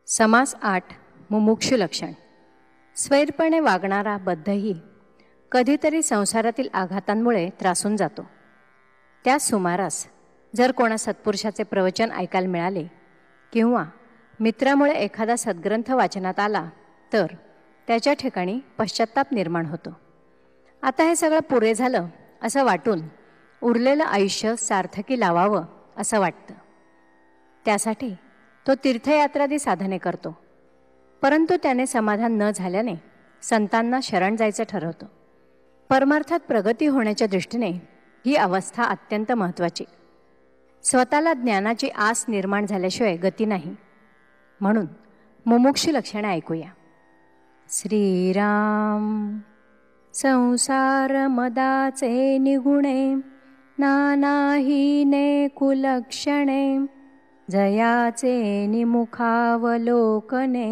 समास 8 मुमुक्षु लक्षण. स्वैरपणे वागणारा बद्धही कधीतरी संसारातील आघातांमुळे त्रासून जातो. त्याच सुमारास जर कोणा सत्पुरुषाचे प्रवचन ऐकायला मिळाले किंवा मित्रामुळे एखादा सद्ग्रंथ वाचनात आला तर त्याच्या ठिकाणी पश्चात्ताप निर्माण होतो. आता हे सगळं पुरे झालं असं वाटून उरलेलं आयुष्य सार्थकी लावावं असं वाटतं. त्यासाठी तो तीर्थयात्रादी साधने करतो, परंतु त्याने समाधान न झाल्याने संतांना शरण जायचं ठरवतो. परमार्थात प्रगती होण्याच्या दृष्टीने ही अवस्था अत्यंत महत्त्वाची. स्वतःला ज्ञानाची आस निर्माण झाल्याशिवाय गती नाही. म्हणून मुमुक्षु लक्षणे ऐकूया. श्रीराम. संसार मदाचे निगुणे नानाहीने कुलक्षणे जयाचे निमुखावलोकने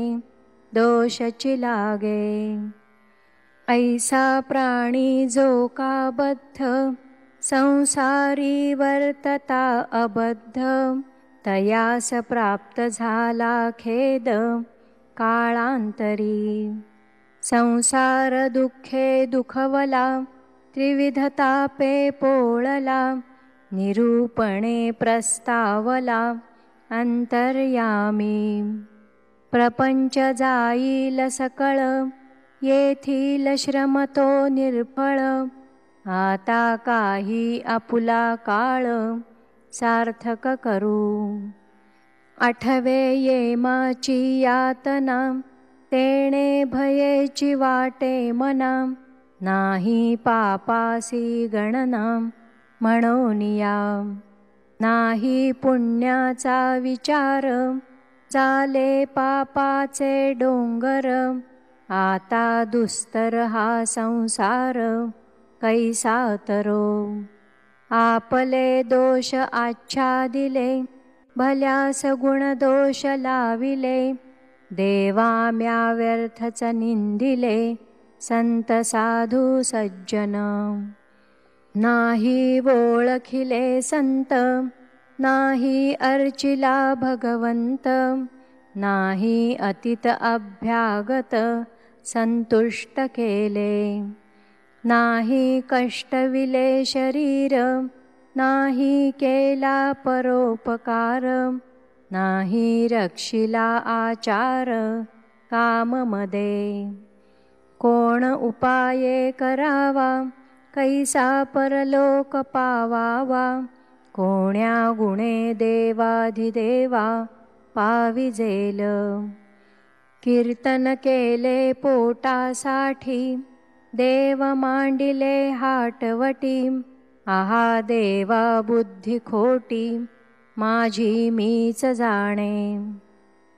दोषची लागे. ऐसा प्राणी जो का बद्ध संसारी वर्तता अबद्ध तयास प्राप्त झाला खेद काळांतरी. संसार दुःखे दुखवला त्रिविधतापे पोळला निरूपणे प्रस्तावला अंतर्यामी. प्रपंच जाईल सकळ येथील श्रमतो निर्फळ आता काही आपुला काळ सार्थक करू. आठवे येमाची यातना तेणे भयेची वाटे मना नाही पापासी गणना म्हणोनिया. नाही पुण्याचा विचार झाले पापाचे डोंगर आता दुस्तर हा संसार कैसा तरो. आपले दोष आच्छादिले भल्यास गुण दोष लाविले देवाम्या व्यर्थच निंदिले संत साधू सज्जन. नाही ओळखिले संत नाही अर्चिला भगवंत नाही अतीत अभ्यागत संतुष्ट केले. नाही कष्टविले शरीर नाही केला परोपकार नाही रक्षिला आचार काममध्ये. कोण उपाये करावा कैसा परलोक पावावा कोण्या गुणे देवाधिदेवा पाविजेल. कीर्तन केले पोटासाठी देव मांडिले हाटवटी आहा देवा बुद्धी खोटी माझी मीच जाणे.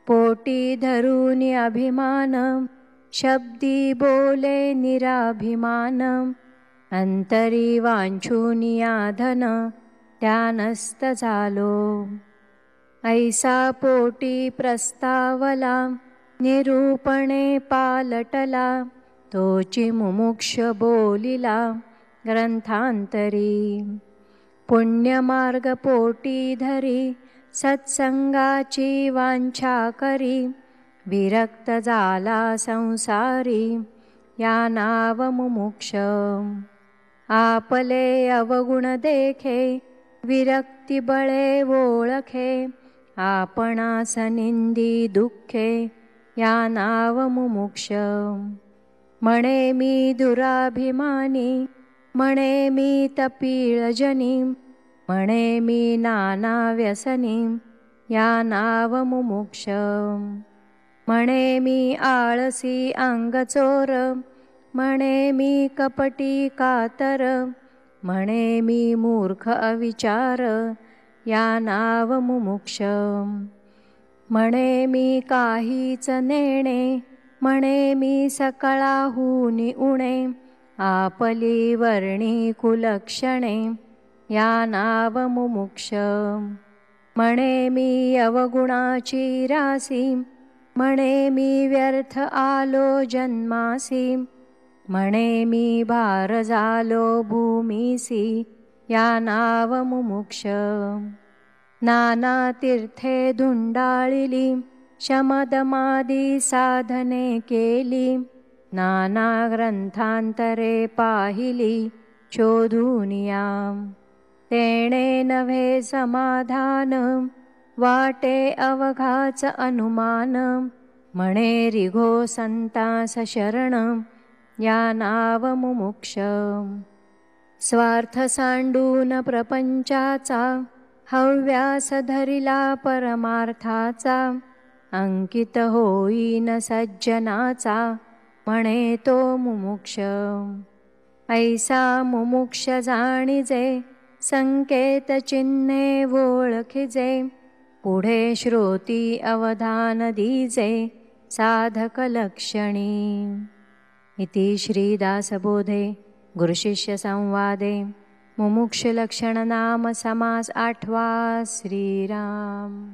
पोटी धरून अभिमान शब्दी बोले निराभिमान अंतरी वांछुनिया धन त्यानस्त झालो. ऐसा पोटी प्रस्तावला निरूपणे पालटला तोची मुमुक्ष बोलिला ग्रंथांतरी. पुण्यमार्ग पोटी धरी सत्संगाची वांछा करी विरक्त झाला संसारी या नाव मुमुक्ष. आपले अवगुण देखे विरक्ती बळे ओळखे आपणास निंदी दुःखे या नाव मुमुक्ष. म्हणे मी दुराभिमानी म्हणे मी तपीळजनी म्हणे मी नाना व्यसनी या नाव मुमुक्ष. म्हणे मी आळसी अंगचोर म्हणे मी कपटी कातर म्हणे मी मूर्ख अविचार या नाव मुमुक्ष. म्हणे मी काहीच नेणे म्हणे मी सकळाहूनी उणे आपली वर्णी कुलक्षणे या नाव मुमुक्ष. म्हणे मी अवगुणाची रासी म्हणे मी व्यर्थ आलो जन्मासी म्हणे मी भार झालो भूमीसी या नाव मुमुक्ष. नाना तीर्थे धुंडाळिली शमदमादी साधने केली, नाना ग्रंथांतरे पाहिली शोधूनिया. तेणे नव्हे समाधान, वाटे अवघाच अनुमान. म्हणे रिघो संतास शरण, या नाव मुमुक्ष. स्वार्थ सांडून प्रपंचाचा, हव्यास धरिला परमार्थाचा. अंकित होईन सज्जनाचा, म्हणे तो मुमुक्ष. ऐसा मुमुक्ष जाणिजे, संकेत चिन्हे ओळखिजे. पुढे श्रोती अवधान दीजे, साधक लक्षणी. इति श्रीदासबोधे गुरुशिष्य संवादे मुमुक्ष लक्षण नाम समास 8वा. श्रीराम.